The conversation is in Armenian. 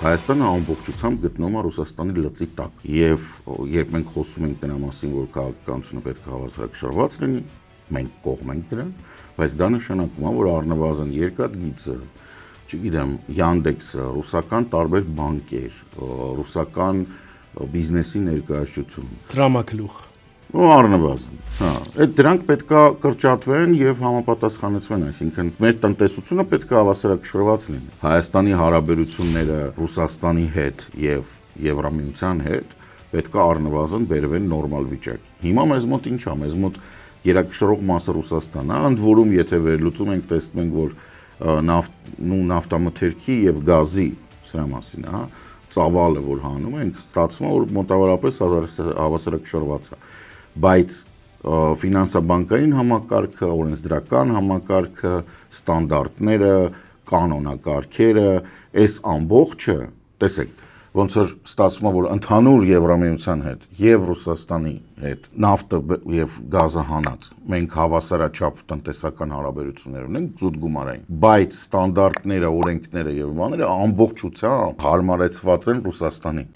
Հայաստանը ամբողջությամբ գտնվում է Ռուսաստանի լծի տակ եւ երբ մենք խոսում ենք դրա մասին, որ քաղաքականությունը պետք է հավասարակշռված լինի, մենք կողմ ենք դրան, բայց դա նշանակում է, որ առնվազն երկաթգիծը, չգիտեմ, Yandex-ը, ռուսական տարբեր բանկեր, ռուսական բիզնեսի ներկայացություն, Տրամագլուխ առնվազն, այդ դրանք պետք է կրճատվեն եւ համապատասխանեցվեն, այսինքն մեր տնտեսությունը պետք է հավասարակշռված լինի։ Հայաստանի հարաբերությունները Ռուսաստանի հետ եւ Եվրամիության հետ պետք է առնվազն բերվեն նորմալ վիճակի։ Հիմա մեզ մոտ ինչ է, մեզ մոտ գերակշռող մասը Ռուսաստանն է, ընդ որում եթե վերլուծում ենք, տեսնում ենք, որ նավթամթերքի եւ գազի սրա մասին, ծավալը որ հանում ենք, ստացվում է, որ մոտավորապես հավասարակշռված է, բայց ֆինանսաբանկային համակարգը, օրենսդրական համակարգը, ստանդարտները, կանոնակարգերը, այս ամբողջը, տեսեք, ոնց որ ստացվում է, որ ընդհանուր Եվրամիության հետ եւ Ռուսաստանի հետ նավթը եւ գազը հանած մենք հավասարաչափ տնտեսական հարաբերություններ ունենք զուտ գումարային, բայց ստանդարտները, օրենքները եւ բաները ամբողջությամբ հարմարեցված են Ռուսաստանին։